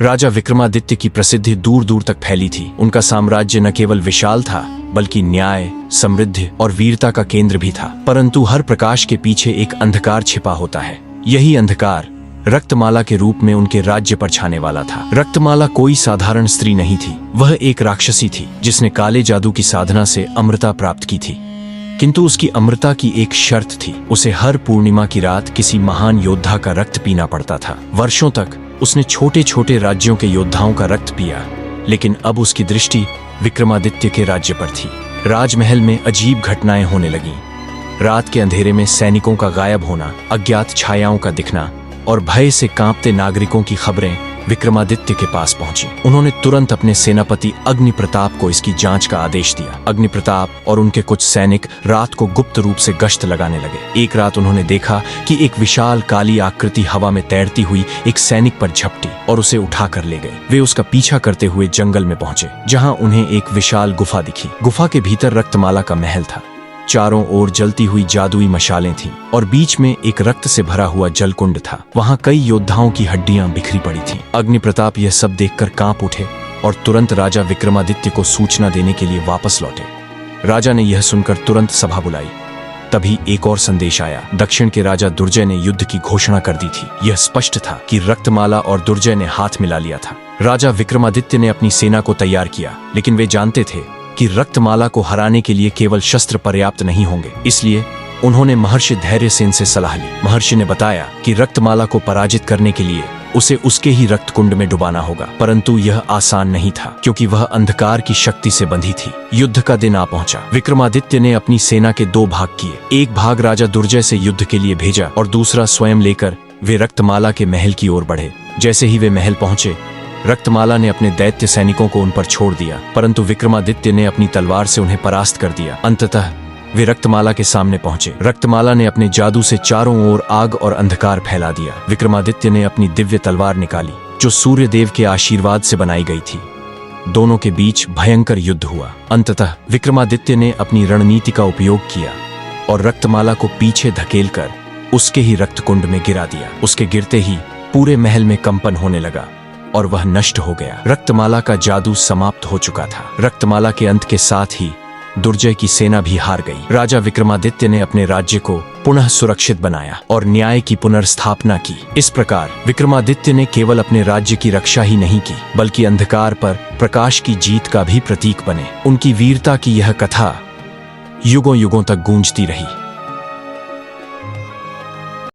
राजा विक्रमादित्य की प्रसिद्धि दूर दूर तक फैली थी। उनका साम्राज्य न केवल विशाल था बल्कि न्याय, समृद्धि और वीरता का केंद्र भी था। परंतु हर प्रकाश के पीछे एक अंधकार छिपा होता है। यही अंधकार रक्तमाला के रूप में उनके राज्य पर छाने वाला था। रक्तमाला कोई साधारण स्त्री नहीं थी, वह एक राक्षसी थी जिसने काले जादू की साधना से अमृता प्राप्त की थी। किंतु उसकी अमृता की एक शर्त थी, उसे हर पूर्णिमा की रात किसी महान योद्धा का रक्त पीना पड़ता था। वर्षों तक उसने छोटे छोटे राज्यों के योद्धाओं का रक्त पिया, लेकिन अब उसकी दृष्टि विक्रमादित्य के राज्य पर थी। राजमहल में अजीब घटनाएं होने लगीं। रात के अंधेरे में सैनिकों का गायब होना, अज्ञात छायाओं का दिखना और भय से कांपते नागरिकों की खबरें विक्रमादित्य के पास पहुंची। उन्होंने तुरंत अपने सेनापति अग्नि प्रताप को इसकी जांच का आदेश दिया। अग्नि प्रताप और उनके कुछ सैनिक रात को गुप्त रूप से गश्त लगाने लगे। एक रात उन्होंने देखा कि एक विशाल काली आकृति हवा में तैरती हुई एक सैनिक पर झपटी और उसे उठा कर ले गए। वे उसका पीछा करते हुए जंगल में पहुंचे, जहां उन्हें एक विशाल गुफा दिखी। गुफा के भीतर रक्तमाला का महल था। चारों ओर जलती हुई जादुई मशालें थीं और बीच में एक रक्त से भरा हुआ जलकुंड था। वहां कई योद्धाओं की हड्डियां बिखरी पड़ी थीं। अग्नि प्रताप यह सब देखकर कांप उठे और तुरंत राजा विक्रमादित्य को सूचना देने के लिए वापस लौटे। राजा ने यह सुनकर तुरंत सभा बुलाई। तभी एक और संदेश आया। दक्षिण के राजा दुर्जय ने युद्ध की घोषणा कर दी थी। यह स्पष्ट था कि रक्तमाला और दुर्जय ने हाथ मिला लिया था। राजा विक्रमादित्य ने अपनी सेना को तैयार किया, लेकिन वे जानते थे कि रक्तमाला को हराने के लिए केवल शस्त्र पर्याप्त नहीं होंगे। इसलिए उन्होंने महर्षि धैर्यसेन से सलाह ली। महर्षि ने बताया कि रक्तमाला को पराजित करने के लिए उसे उसके ही रक्तकुंड में डुबाना होगा। परंतु यह आसान नहीं था, क्योंकि वह अंधकार की शक्ति से बंधी थी। युद्ध का दिन आ पहुंचा। विक्रमादित्य ने अपनी सेना के दो भाग किए। एक भाग राजा दुर्जय से युद्ध के लिए भेजा और दूसरा स्वयं लेकर वे रक्तमाला के महल की ओर बढ़े। जैसे ही वे महल पहुंचे, रक्तमाला ने अपने दैत्य सैनिकों को उन पर छोड़ दिया, परंतु विक्रमादित्य ने अपनी तलवार से उन्हें परास्त कर दिया। अंततः वे रक्तमाला के सामने पहुंचे। रक्तमाला ने अपने जादू से चारों ओर आग और अंधकार फैला दिया। विक्रमादित्य ने अपनी दिव्य तलवार निकाली, जो सूर्य देव के आशीर्वाद से बनाई गई थी। दोनों के बीच भयंकर युद्ध हुआ। अंततः विक्रमादित्य ने अपनी रणनीति का उपयोग किया और रक्तमाला को पीछे धकेलकर उसके ही रक्तकुंड में गिरा दिया। उसके गिरते ही पूरे महल में कंपन होने लगा और वह नष्ट हो गया। रक्तमाला का जादू समाप्त हो चुका था। रक्तमाला के अंत के साथ ही दुर्जय की सेना भी हार गई। राजा विक्रमादित्य ने अपने राज्य को पुनः सुरक्षित बनाया और न्याय की पुनर्स्थापना की। इस प्रकार विक्रमादित्य ने केवल अपने राज्य की रक्षा ही नहीं की, बल्कि अंधकार पर प्रकाश की जीत का भी प्रतीक बने। उनकी वीरता की यह कथा युगों युगों तक गूंजती रही।